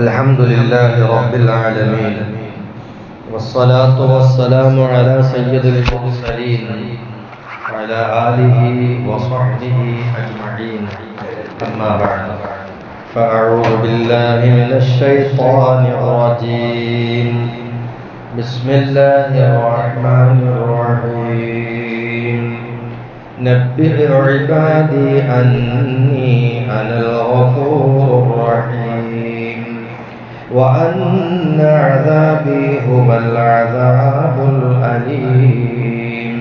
الحمد لله رب العالمين، والصلاة والسلام على سيد المرسلين وعلى آله وصحبه أجمعين. أما بعد، فأعوذ بالله من الشيطان الرجيم. بسم الله الرحمن الرحيم. نبئ عبادي أني أنا الغفور الرحيم وأن عذابي هو العذاب الأليم.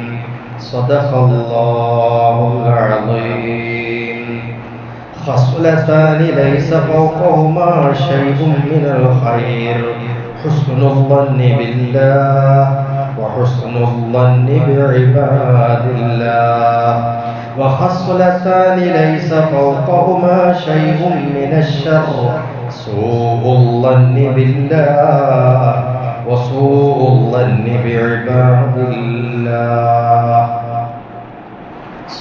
صدق الله العظيم. خصلتان ليس فوقهما شيء من الخير: حسن الظن بالله وحسن الظن بعباد الله. وخصلتان ليس فوقهما شيء من الشر: سوء الظن بالله وسوء الظن بعباد الله.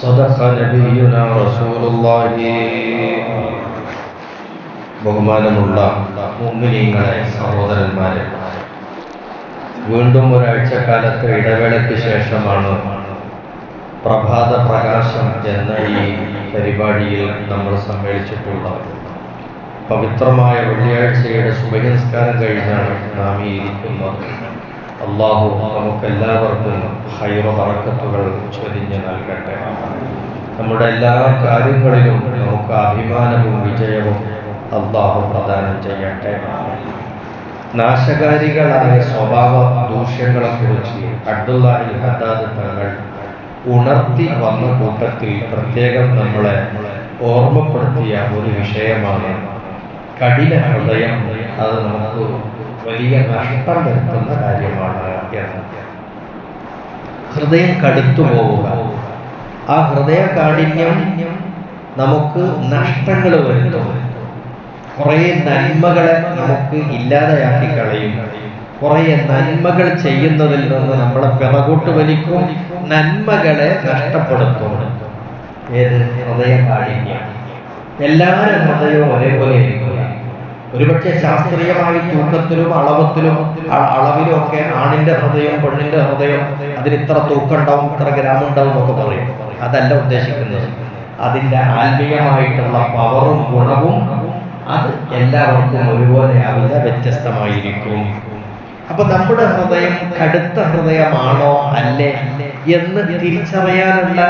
صدق نبينا رسول الله. ബഹുമാനമുള്ള മുഅ്മിനീങ്ങളെ, സഹോദരന്മാരെ, വീണ്ടും ഒരാഴ്ചക്കാലത്തെ ഇടവേളയ്ക്ക് ശേഷമാണ് പ്രഭാത പ്രകാശം എന്ന ഈ പരിപാടിയിൽ നമ്മൾ സമ്മേളിച്ചിട്ടുള്ളത്. പവിത്രമായ വെള്ളിയാഴ്ചയുടെ സുബഹിസ്കാരം കഴിഞ്ഞാണ് നാം ഈ ഇരിക്കുന്നത്. അല്ലാഹു നമുക്കെല്ലാവർക്കും ഖൈറ് ബറക്കത്തുകൾ ചൊരിഞ്ഞ് നൽകട്ടെ. നമ്മുടെ എല്ലാ കാര്യങ്ങളിലും നമുക്ക് അഭിമാനവും വിജയവും അല്ലാഹു പ്രദാനം ചെയ്യട്ടെ. നാശകാരികളായ സ്വഭാവ ദൂഷ്യങ്ങളെക്കുറിച്ച് അബ്ദുല്ലാഹിൽ ഹദ്ദാദ് തങ്ങൾ ഉണർത്തി വന്ന കൂട്ടത്തിൽ പ്രത്യേകം നമ്മളെ ഓർമ്മപ്പെടുത്തിയ ഒരു വിഷയമാണ് കഠിന ഹൃദയം. അത് നമുക്ക് വലിയ നഷ്ടം വരുത്തുന്ന കാര്യമാണ് എന്ന്. ഹൃദയം കടുത്തു പോവുക, ആ ഹൃദയ കാഠിന്യം നമുക്ക് നഷ്ടങ്ങൾ വരുത്തും. കുറേ നന്മകളെ നമുക്ക് ഇല്ലാതെയാക്കി കളയും. കുറേ നന്മകൾ ചെയ്യുന്നതിൽ നിന്ന് നമ്മളെ പിറകോട്ട് വലിക്കും, നന്മകളെ നഷ്ടപ്പെടുത്തും. ഏത്? ഹൃദയ കാഠിന്യം. എല്ലാവരും ഹൃദയവും ഒരേപോലെ ഇരിക്കുക. ഒരുപക്ഷെ ശാസ്ത്രീയമായി തൂക്കത്തിലും അളവിലും ഒക്കെ ആണിന്റെ ഹൃദയം പെണ്ണിന്റെ ഹൃദയം അതിന് ഇത്ര തൂക്കം ഉണ്ടാവും, ഇത്ര ഗ്രാം ഉണ്ടാവും എന്നൊക്കെ പറയും. അതല്ല ഉദ്ദേശിക്കുന്നത്. അതിൻ്റെ ആത്മീയമായിട്ടുള്ള പവറും ഗുണവും അത് എല്ലാവർക്കും ഒരുപോലെ ആവില്ല, വ്യത്യസ്തമായിരിക്കും. അപ്പൊ നമ്മുടെ ഹൃദയം കടുത്ത ഹൃദയമാണോ അല്ലേ എന്ന് തിരിച്ചറിയാനുള്ള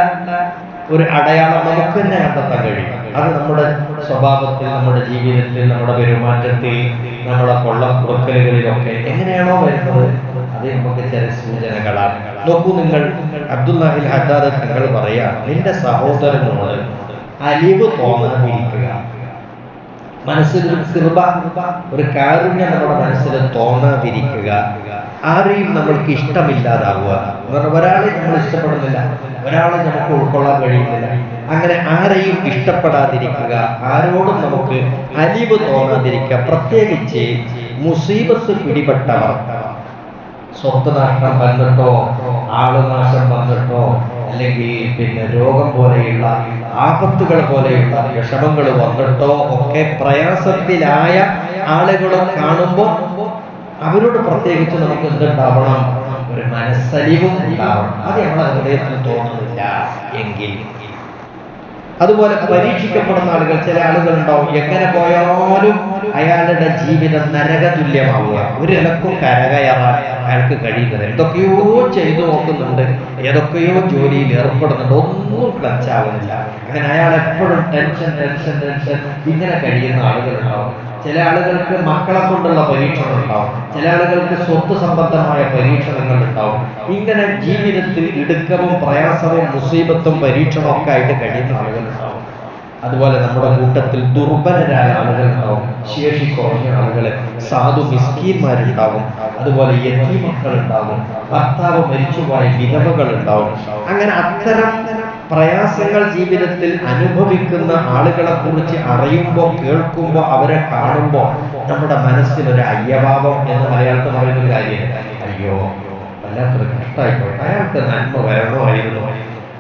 ഒരു അടയാളം നമുക്ക് തന്നെ കണ്ടെത്താൻ കഴിയും. അത് നമ്മുടെ സ്വഭാവത്തിൽ, നമ്മുടെ ജീവിതത്തിൽ, നമ്മുടെ പെരുമാറ്റത്തിൽ, നമ്മുടെ കൊള്ളക്കുറക്കലുകളിലൊക്കെ എങ്ങനെയാണോ വരുന്നത് അത് നമുക്ക് ചില സൂചനകളാണ്. നോക്കൂ, നിങ്ങൾ അബ്ദുല്ലാഹിൽ ഹദ്ദാദ് തങ്ങൾ പറയാ, നിന്റെ സഹോദരനോട് അലിവ് തോന്നാതിരിക്കുക. മനസ്സിൽ ഒരു കൃപ, ഒരു കാരുണ്യം നമ്മുടെ മനസ്സിൽ തോന്നാതിരിക്കുക. ആരെയും നമ്മൾക്ക് ഇഷ്ടമില്ലാതാവുക. ഒരാളെ നമ്മൾ ഇഷ്ടപ്പെടുന്നില്ല, ഒരാളെ നമുക്ക് ഉൾക്കൊള്ളാൻ കഴിയുന്നില്ല. അങ്ങനെ ആരെയും ഇഷ്ടപ്പെടാതിരിക്കുക, ആരോടും നമുക്ക് അലിവ് തോന്നാതിരിക്കുക. പ്രത്യേകിച്ച് മുസീബത്ത് പിടിപെട്ടവർ, സ്വത്ത് നഷ്ടം വന്നിട്ടോ, ആളുനാശം വന്നിട്ടോ, അല്ലെങ്കിൽ രോഗം പോലെയുള്ള ആപത്തുകൾ പോലെയുള്ള വിഷമങ്ങൾ വന്നിട്ടോ ഒക്കെ പ്രയാസത്തിലായ ആളുകളെ കാണുമ്പോൾ അവരോട് പ്രത്യേകിച്ച് നമുക്ക് എന്തുണ്ടാവണം? ഒരു മനസ്സലിവും ഉണ്ടാവണം. അത് നമ്മുടെ ഹൃദയത്തിൽ തോന്നുന്നില്ല എങ്കിൽ. അതുപോലെ പരീക്ഷിക്കപ്പെടുന്ന ആളുകൾ, ചില ആളുകൾ ഉണ്ടാവും, എങ്ങനെ പോയാലും അയാളുടെ ജീവിതം നരകതുല്യമാവുക. ഒരു ഇലക്കും കരകയറാൻ അയാൾക്ക് കഴിയുന്നത്. എന്തൊക്കെയോ ചെയ്തു നോക്കുന്നുണ്ട്, ഏതൊക്കെയോ ജോലിയിൽ ഏർപ്പെടുന്നുണ്ട്, ഒന്നും ക്ലച്ച് ആവുന്നില്ല. അങ്ങനെ അയാൾ എപ്പോഴും ടെൻഷൻ ടെൻഷൻ ടെൻഷൻ ഇങ്ങനെ കഴിയുന്ന ആളുകളുണ്ടാവും. ചില ആളുകൾക്ക് മക്കളെ കൊണ്ടുള്ള പരീക്ഷണം ഉണ്ടാവും, ചില ആളുകൾക്ക് സ്വത്ത് സംബന്ധമായ പരീക്ഷണങ്ങൾ ഉണ്ടാവും. ഇങ്ങനെ ജീവിതത്തിൽ ഇടുക്കവും പ്രയാസവും മുസീബത്തും പരീക്ഷണവും ഒക്കെ ആയിട്ട് കഴിയുന്ന ആളുകളുണ്ടാവും. അതുപോലെ നമ്മുടെ കൂട്ടത്തിൽ ദുർബലരായ ആളുകളുണ്ടാവും, ശേഷി കുറഞ്ഞ ആളുകള്, സാധു മിസ്കീന്മാരുണ്ടാവും, അതുപോലെ യതീമക്കളുണ്ടാവും, ഭർത്താവ് മരിച്ചുപോയ വിധവകൾ ഉണ്ടാവും. അങ്ങനെ അത്തരം പ്രയാസങ്ങൾ ജീവിതത്തിൽ അനുഭവിക്കുന്ന ആളുകളെ കുറിച്ച് അറിയുമ്പോൾ, കേൾക്കുമ്പോൾ, അവരെ കാണുമ്പോൾ നമ്മുടെ മനസ്സിലൊരു അയ്യഭാവം എന്ന് മലയാളത്തിൽ പറയുന്ന കാര്യം, അയ്യോ വല്ലാത്തൊരു കഷ്ടമായിപ്പോയി, അയാൾക്ക് നന്മ വരണമായിരുന്നു,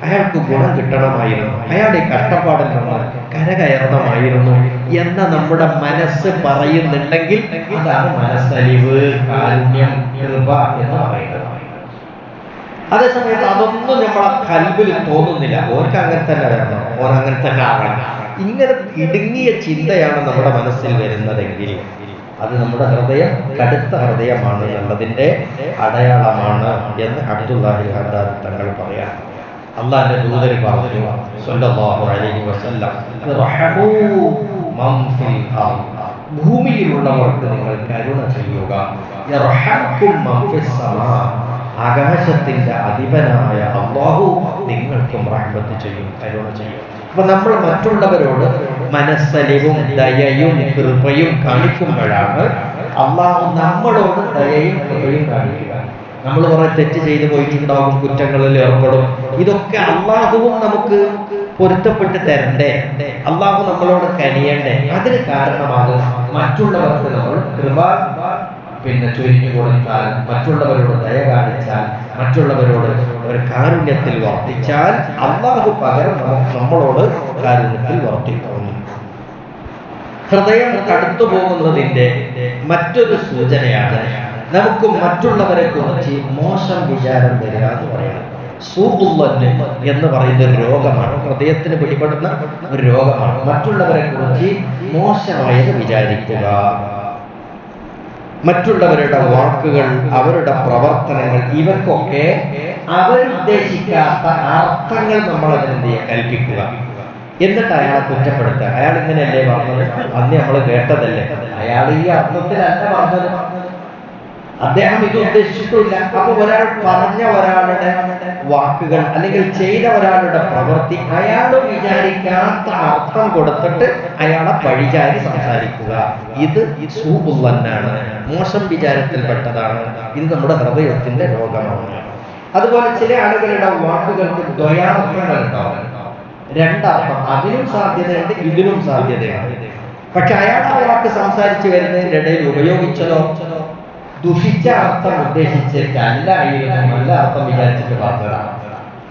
അയാൾക്ക് ഗുണം കിട്ടണമായിരുന്നു, അയാളുടെ കഷ്ടപ്പാടിൽ നിന്ന് കരകയറണമായിരുന്നു എന്ന നമ്മുടെ മനസ്സ് പറയുന്നുണ്ടെങ്കിൽ അതാണ് മനസ്സലിവ്, കാരുണ്യം, കൃപ എന്ന് പറയുന്നത്. അതേസമയത്ത് അതൊന്നും നമ്മളെ കൽബിൽ തോന്നുന്നില്ല. ഓർക്ക് അങ്ങനെ തന്നെ വരണം, ഓർ അങ്ങനെ തന്നെ ആവണം. ഇങ്ങനെ ഇടുങ്ങിയ ചിന്തയാണ് നമ്മുടെ മനസ്സിൽ വരുന്നതെങ്കിൽ അത് നമ്മുടെ ഹൃദയം കടുത്ത ഹൃദയമാണ് എന്നതിന്റെ അടയാളമാണ് എന്ന് അബ്ദുല്ലാഹി ഹദ്ദാദ് തങ്ങൾ പറയാം. അള്ളാന്റെ ദൂതൻ പറഞ്ഞു സ്വല്ലല്ലാഹു അലൈഹി വസല്ലം, റഹമൂ മൻ ഫിൽ അർദ്, ഭൂമിയിലുള്ളവർക്ക് നിങ്ങൾ കരുണ ചെയ്യുക. യർഹമുക്കും മൻ ഫിസ് സമാ, ആകാശത്തിന്റെ അധിപനായ അല്ലാഹു നിങ്ങൾക്കും റഹ്മത്ത് ചെയ്യും, കരുണ ചെയ്യും. അപ്പൊ നമ്മൾ മറ്റുള്ളവരോട് മനസ്സലിവും ദയയും കൃപയും കാണിക്കുമ്പോഴാണ് അള്ളാഹു നമ്മളോട് ദയയും കൃപയും കാണിക്കുക. നമ്മൾ കുറെ തെറ്റ് ചെയ്തു പോയിട്ടുണ്ടാകും, കുറ്റങ്ങളിൽ ഏർപ്പെടും. ഇതൊക്കെ അള്ളാഹുവും നമുക്ക് പൊരുത്തപ്പെട്ട് തരണ്ടേ, അള്ളാഹു നമ്മളോട് കനിയണ്ടേ. അതിന് കാരണമാകും മറ്റുള്ളവർക്ക് നമ്മൾ കൃപ ചൊരിഞ്ഞു കൊടുത്താൽ, മറ്റുള്ളവരോട് ദയ കാണിച്ചാൽ, മറ്റുള്ളവരോട് ഒരു കാരുണ്യത്തിൽ വർത്തിച്ചാൽ അള്ളാഹു പകരം നമ്മളോട് കാരുണ്യത്തിൽ വർത്തിക്കും. ഹൃദയം കടുത്തു പോകുന്നതിന്റെ മറ്റൊരു സൂചനയാണ് നമുക്ക് മറ്റുള്ളവരെ കുറിച്ച് മോശം വിചാരം വരിക എന്ന് പറയുന്നത്. സൂഉദ്ദൻ എന്ന് പറയുന്ന ഒരു രോഗമാണ്, ഹൃദയത്തിന് പിടിപെടുന്ന ഒരു രോഗമാണ്. മറ്റുള്ളവരെ കുറിച്ച് മോശമായത് വിചാരിക്കുക, മറ്റുള്ളവരുടെ വാക്കുകൾ, അവരുടെ പ്രവർത്തനങ്ങൾ, ഇവക്കൊക്കെ അവരുദ്ദേശിക്കാത്ത അർത്ഥങ്ങൾ നമ്മൾ അതിനെന്ത് ചെയ്യുക, കൽപ്പിക്കുക. എന്നിട്ട് അയാളെ കുറ്റപ്പെടുത്തുക. അയാൾ ഇങ്ങനെയല്ലേ പറഞ്ഞത്, അന്ന് നമ്മൾ കേട്ടതല്ലേ, അയാൾ ഈ അർത്ഥത്തിലല്ല പറഞ്ഞത്, അദ്ദേഹം ഇത് ഉദ്ദേശിച്ചിട്ടില്ല. അപ്പൊ ഒരാൾ പറഞ്ഞ ഒരാളുടെ വാക്കുകൾ അല്ലെങ്കിൽ ചെയ്ത ഒരാളുടെ പ്രവൃത്തി അയാൾ വിചാരിക്കാത്ത അർത്ഥം കൊടുത്തിട്ട് അയാളെ പഴിചാരി സംസാരിക്കുക, ഇത് സൂഉദ്ദന്നാണ്, മോശം വിചാരത്തിൽപ്പെട്ടതാണ്. ഇത് നമ്മുടെ ഹൃദയത്തിന്റെ രോഗമാണ്. അതുപോലെ ചില ആളുകളുടെ വാക്കുകൾക്ക് ദ്വയാർത്ഥങ്ങൾ ഉണ്ടാവും, രണ്ടർത്ഥം, അതിനും സാധ്യതയുണ്ട്, ഇതിനും സാധ്യതയുണ്ട്. പക്ഷെ അയാൾ ആ വാക്ക് സംസാരിച്ചു വരുന്നതിന്റെ ഇടയിൽ ഉപയോഗിച്ചതോ ദുഷിച്ച അർത്ഥം ഉദ്ദേശിച്ചിട്ടല്ല, നല്ല അർത്ഥം വിചാരിച്ചിട്ട് പറഞ്ഞതാണ്.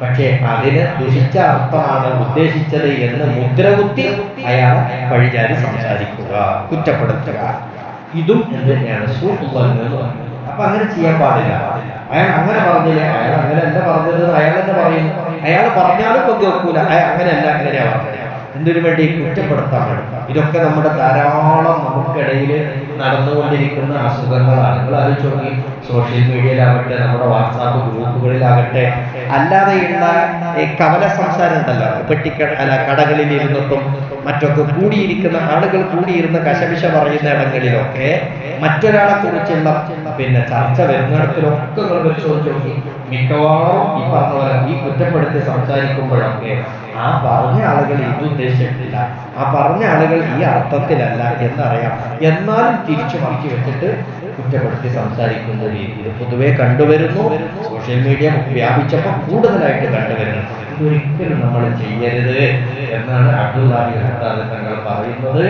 പക്ഷേ അതിന് ദുഷിച്ച അർത്ഥമാണ് ഉദ്ദേശിച്ചത് എന്ന് മുദ്രകുത്തി അയാൾ പഴിചാരി സംസാരിക്കുക, കുറ്റപ്പെടുത്തുക. ഇതും എന്ത് തന്നെയാണ്, സൂഉദ്ദൻ എന്ന് പറയുന്നത്. അപ്പൊ അങ്ങനെ ചെയ്യാൻ പാടില്ല. അയാൾ അങ്ങനെ പറഞ്ഞില്ലേ, അയാൾ അങ്ങനെയല്ല പറഞ്ഞത്, അയാൾ തന്നെ പറയുന്നു. അയാൾ പറഞ്ഞാലും പങ്കു വെക്കൂല, അങ്ങനെയല്ല, അങ്ങനെയാ പറഞ്ഞത്, എന്തിനു വേണ്ടി, കുറ്റപ്പെടുത്താൻ വേണ്ടി. ഇതൊക്കെ നമ്മുടെ ധാരാളം നമുക്കിടയിൽ നടന്നുകൊണ്ടിരിക്കുന്ന അസുഖങ്ങളാണ്. നിങ്ങൾ ആലോചിച്ച് നോക്കി, സോഷ്യൽ മീഡിയയിലാകട്ടെ, നമ്മുടെ വാട്സാപ്പ് ഗ്രൂപ്പുകളിലാകട്ടെ, അല്ലാതെയുള്ള കവല സംസാരം ഉണ്ടല്ലോ, കടകളിൽ ഇരുന്നിട്ടും മറ്റൊക്കെ കൂടിയിരിക്കുന്ന ആളുകൾ കൂടിയിരുന്ന് കശപിശ പറയുന്ന ഇടങ്ങളിലൊക്കെ മറ്റൊരാളെ കുറിച്ചുള്ള ചർച്ച വരുന്നിടത്തിലൊക്കെ നിങ്ങൾ പരിശോധിച്ച് നോക്കി, മിക്കവാറും ഈ പറഞ്ഞ പോലെ ഈ കുറ്റപ്പെടുത്തി സംസാരിക്കുമ്പോഴൊക്കെ ആ പറഞ്ഞ ആളുകൾ ഇത് ഉദ്ദേശിച്ചിട്ടില്ല, ആ പറഞ്ഞ ആളുകൾ ഈ അർത്ഥത്തിലല്ല എന്നറിയാം, എന്നാലും തിരിച്ചു മാറ്റി വെച്ചിട്ട് കുറ്റപ്പെടുത്തി സംസാരിക്കുന്ന രീതി ഇത് പൊതുവെ കണ്ടുവരുന്നു. സോഷ്യൽ മീഡിയ വ്യാപിച്ചപ്പോൾ കൂടുതലായിട്ട് കണ്ടുവരുന്നു. ഇതൊരിക്കലും നമ്മൾ ചെയ്യരുത് എന്നാണ് അബ്ദുല്ലാഹി ഹദ്ദാദ് തങ്ങൾ പറയുന്നത്.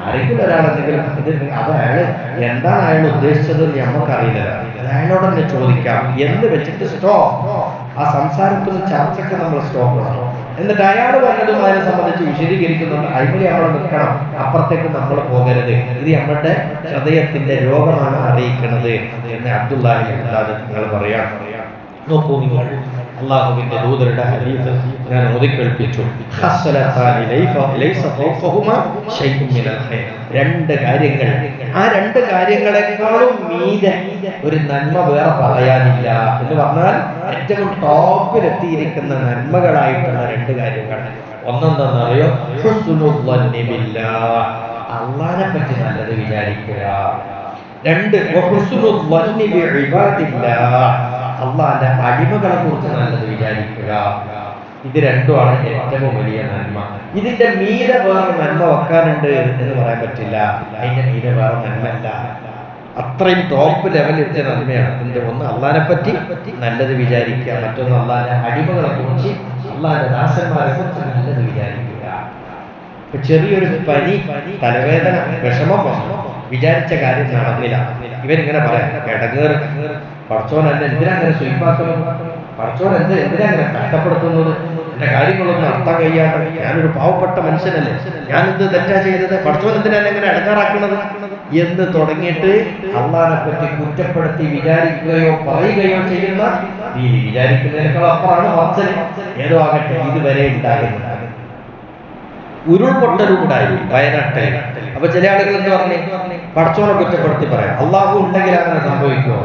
ആരെങ്കിലും ഒരാളെന്തെങ്കിലും അത് അയാൾ എന്താണ് അയാൾ ഉദ്ദേശിച്ചത് നമുക്കറിയില്ല, അയാളോട് തന്നെ ചോദിക്കാം എന്ന് വെച്ചിട്ട് ആ സംസാരത്തിന് ചർച്ചയ്ക്ക് നമ്മൾ സ്റ്റോപ്പ് ചെയ്യണം. എന്നിട്ട് അയാൾ പറഞ്ഞതും അതിനെ സംബന്ധിച്ച് വിശദീകരിക്കുന്നുണ്ട്, അതിൽ നമ്മൾ നിൽക്കണം, അപ്പുറത്തേക്ക് നമ്മൾ പോകരുത്. ഇത് നമ്മുടെ ഹൃദയത്തിന്റെ രോഗമാണ് അറിയിക്കുന്നത് എന്ന് അബ്ദുല്ലാഹി ഹദ്ദാദ് തങ്ങൾ പറയാം. നോക്കൂ നിങ്ങൾ, അള്ളാഹുവിന്റെ ദൂതരുടെ ഹദീസ് ഞാൻ ഓതിക്കേൾപ്പിച്ചു. രണ്ട് കാര്യങ്ങൾ, ആ രണ്ട് കാര്യങ്ങളെക്കാളും മീതെ ഒരു നന്മ വേറെ പറയാനില്ല എന്ന് പറഞ്ഞാൽ ഏറ്റവും ടോപ്പിലെത്തിയിരിക്കുന്ന നന്മകളായിട്ടുള്ള രണ്ട് കാര്യങ്ങൾ. ഒന്നെന്താണെന്നറിയോ, അള്ളാനെ പറ്റി നല്ലത് വിചാരിക്കുക. രണ്ട്, അള്ളാന്റെ അടിമകളെ കുറിച്ച് നല്ലത് വിചാരിക്കുക. ഇത് രണ്ടുമാണ് ഏറ്റവും വലിയ നന്മ. ഇതിന്റെ മീതെ വേറെ നന്മ വെക്കാനുണ്ട് എന്ന് പറയാൻ പറ്റില്ല, അതിന്റെ മീതെ വേറെ നന്മല്ല. അത്രയും ടോപ്പ് ലെവലിലെത്തിയ നന്മയാണ്. ഇതിന്റെ ഒന്ന് അള്ളാനെ പറ്റി നല്ലത് വിചാരിക്കുക, മറ്റൊന്ന് അള്ളാന്റെ അടിമകളെ കുറിച്ച്, അള്ളാന്റെ ദാസന്മാരെ കുറിച്ച് നല്ലത് വിചാരിക്കുക. ചെറിയൊരു പനി, തലവേദന, വിഷമം വിചാരിച്ച കാര്യം നടന്നില്ല, ഇവരിങ്ങനെ പറയാം, ഇടങ്ങേറ്, പടച്ചോൻ എന്നെ എന്തിനാ അങ്ങനെ സ്വീപ്പാക്കുന്നത്, പടച്ചോൻ എന്തിനാ അങ്ങനെ കഷ്ടപ്പെടുത്തുന്നത്, എന്റെ കാര്യങ്ങളൊന്നും നടത്താൻ കഴിയാതെ ഞാനൊരു പാവപ്പെട്ട മനുഷ്യനല്ലേ, ഞാനിത് തെറ്റാ ചെയ്തത്, പഠിച്ചവനെന്തിനാ എങ്ങനെ അടങ്ങാറാക്കുന്നത് എന്ന് തുടങ്ങിയിട്ട് അള്ളാഹിനെ പറ്റി കുറ്റപ്പെടുത്തി വിചാരിക്കുകയോ പറയുകയോ ചെയ്യുന്ന രീതി, വിചാരിക്കുന്നതിനേക്കാൾ അപ്പുറമാണ് വാത്സല്യം. ഏതോ ആകട്ടെ ഇതുവരെ ഉണ്ടാകുന്നത്. ഉരുൾപൊട്ടലുണ്ടായി വയനാട്ടിൽ. അപ്പൊ ചില ആളുകൾ എന്ന് പറഞ്ഞു പടച്ചോനെ കുറ്റപ്പെടുത്തി പറയാം, അള്ളാഹു ഉണ്ടെങ്കിൽ അങ്ങനെ സംഭവിക്കുമോ?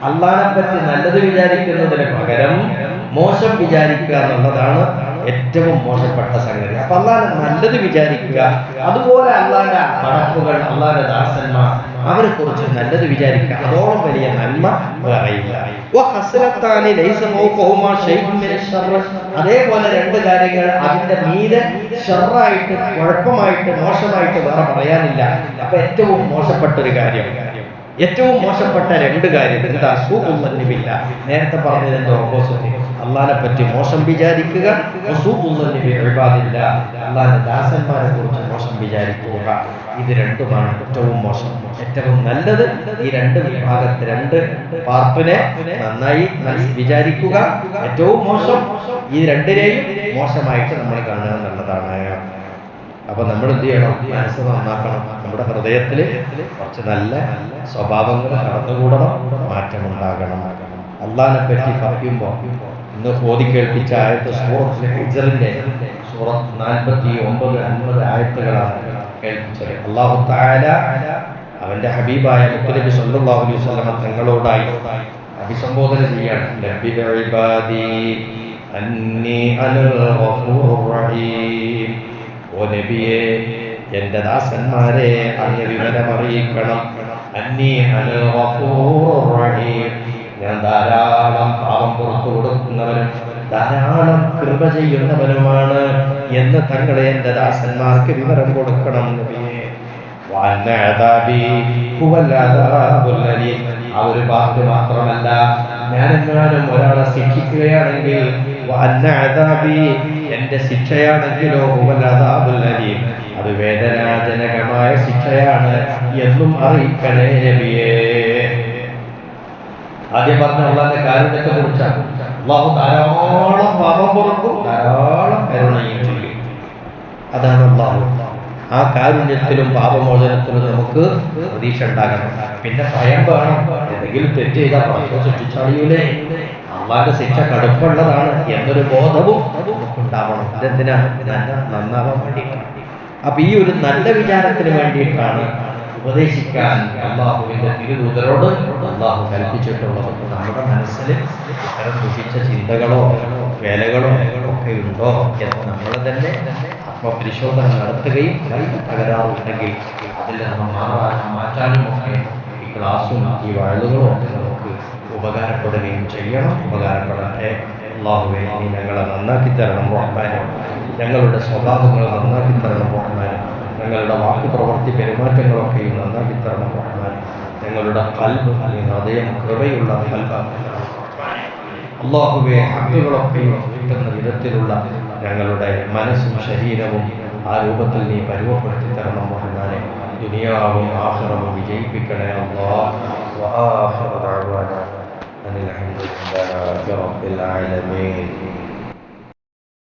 അള്ളാഹിനെ പറ്റി നല്ലത് വിചാരിക്കുന്നതിന് പകരം മോശം വിചാരിക്കുക എന്നുള്ളതാണ് ഏറ്റവും മോശപ്പെട്ട സംഗതി. അപ്പൊ അള്ളാഹിനെ നല്ലത് വിചാരിക്കുക, അതുപോലെ അള്ളാഹിന്റെ പടപ്പുകൾ, അള്ളാഹിന്റെ ദാസന്മാർ, അവരെ കുറിച്ച് നല്ലത് വിചാരിക്കുക. അതോളം വലിയ നന്മ വേറെയില്ല. അതേപോലെ രണ്ട് കാര്യങ്ങൾ അതിന്റെ മീതെ ഷർറായിട്ട്, കുഴപ്പമായിട്ട്, മോശമായിട്ട് വേറെ പറയാനില്ല. അപ്പൊ ഏറ്റവും മോശപ്പെട്ട ഒരു കാര്യം, ഏറ്റവും മോശപ്പെട്ട രണ്ട് കാര്യം എന്താ? സൂഉൽ-ളന്നിബില്ല. നേരത്തെ പറഞ്ഞതിന്റെ ഓപ്പോസിറ്റ്, അള്ളാഹിനെ പറ്റി മോശം വിചാരിക്കുക. വസൂഉൽ-ളന്നിബിഇബാദില്ല, അള്ളാഹിന്റെ ദാസന്മാരെ കുറിച്ച് മോശം വിചാരിക്കുക. ഇത് രണ്ടുമാണ് ഏറ്റവും മോശം. ഏറ്റവും നല്ലത് ഈ രണ്ട് വിഭാഗത്തെ, രണ്ട് പാർട്ടിനെ നന്നായി വിചാരിക്കുക. ഏറ്റവും മോശം ഈ രണ്ടിനെയും മോശമായിട്ട് നമ്മൾ കാണുക എന്നുള്ളതാണ്. അപ്പൊ നമ്മൾ എന്ത് ചെയ്യണം? മനസ്സ് നന്നാക്കണം. നമ്മുടെ ഹൃദയത്തിൽ കുറച്ച് നല്ല സ്വഭാവങ്ങൾ കടന്നുകൂടണം, മാറ്റമുണ്ടാകണം. അള്ളാഹിനെ പറ്റി പറയുമ്പോൾ ഇന്ന് ഓതി കേൾപ്പിച്ച ആയത്ത് സൂറത്തുൽ ഹിജ്റിന്റെ സൂറത്ത് 49-50 ആയത്തുകളാണ് കേൾപ്പിച്ചത്. അല്ലാഹു തആല അവന്റെ ഹബീബായ മുത്തനബി സല്ലല്ലാഹു അലൈഹി വസല്ലം തങ്ങളോടായി അഭിസംബോധന ചെയ്യാണ്. നബി ഇബാദി അന്നി അനൽ ഗഫൂറുർ റഹീം. ഓ നബിയെ, എന്റെ ദാസന്മാരെ അങ്ങ് വിവരമറിയിക്കണം. അന്നി അനൽ ഗഫൂറുർ റഹീം, ഞാൻ ധാരാളം പാപം പുറത്തു കൊടുക്കുന്നവനും ധാരാളം കൃപ ചെയ്യുന്നവനുമാണ് എന്ന് തങ്ങളെ എന്റെ ദാസന്മാർക്ക് വിവരം കൊടുക്കണം നബിയെ. ആ ഒരു വാക്ക് മാത്രമല്ല, ഞാനെങ്ങാനും ഒരാളെ ശിക്ഷിക്കുകയാണെങ്കിൽ എന്റെ ശിക്ഷയാണെങ്കിലോ അത് വേദനാജനകമായ ശിക്ഷയാണ് എന്നും അറിയിക്കണേ നബിയേ. ആദ്യം പറഞ്ഞ അള്ളാഹിന്റെ കാരുണ്യത്തെ കുറിച്ചാണ്. അള്ളാഹു ധാരാളം പാപം പുറത്തും ധാരാളം കരുണയും ചെയ്യും. അതാണ് അള്ളാഹു. ആ കാരുണ്യത്തിലും പാപമോചനത്തിലും നമുക്ക് പ്രതീക്ഷ ഉണ്ടാകണം. പിന്നെ ഭയം വേണം. എന്തെങ്കിലും തെറ്റ് ചെയ്താൽ പടച്ചോൻ ശിക്ഷിച്ചറിയൂലേ, അള്ളാഹിന്റെ ശിക്ഷ കടുപ്പുള്ളതാണ് എന്നൊരു ബോധവും നമുക്കുണ്ടാവണം. ഇതെന്തിനാണ്? നന്നാവാൻ വേണ്ടിയിട്ടാണ്. അപ്പൊ ഈ ഒരു നല്ല വിചാരത്തിന് വേണ്ടിയിട്ടാണ് ഉപദേശിക്കാൻ അള്ളാഹുവിന്റെ തിരുദൂതരോട് അള്ളാഹു കൽപ്പിച്ചിട്ടുള്ളത്. നമ്മുടെ മനസ്സിൽ ഇത്തരം ദുഷിച്ച ചിന്തകളോ വേലകളോ ഒക്കെ ഉണ്ടോ എന്ന് നമ്മൾ തന്നെ ആത്മപരിശോധന നടത്തുകയും തകരാറുണ്ടെങ്കിൽ അതിൽ നമ്മൾ മാറ്റാനും ഒക്കെ ഈ ക്ലാസ്സും ഈ വഴലുകളും ഒക്കെ നമുക്ക് ഉപകാരപ്പെടുകയും ചെയ്യണം. ഉപകാരപ്പെടട്ടെ. അള്ളാഹുവേ, നീ ഞങ്ങളെ നന്നാക്കി തരണം റഹ്മാനെ. ഞങ്ങളുടെ സ്വഭാവങ്ങൾ നന്നാക്കി തരണം റഹ്മാനെ. ഞങ്ങളുടെ വാക്ക്, പ്രവൃത്തി, പെരുമാറ്റങ്ങളൊക്കെയും നന്നാക്കി തരണം റഹ്മാൻ. ഞങ്ങളുടെ ഖൽബ്, ഹൃദയം കൃപയുള്ള ഖൽബാക്കണം അല്ലാഹുവേ. ഹക്കുകളൊക്കെയും കിട്ടുന്ന വിധത്തിലുള്ള ഞങ്ങളുടെ മനസ്സും ശരീരവും ആ രൂപത്തിൽ നീ പരുവപ്പെടുത്തി തരണം റഹ്മാനെ. ദുനിയാവും ആഖിറവും വിജയിപ്പിക്കണേ അല്ലാഹ്. വആഖിറു ദഅ്വാനാ അനിൽ ഹംദുലില്ലാഹി റബ്ബിൽ ആലമീൻ.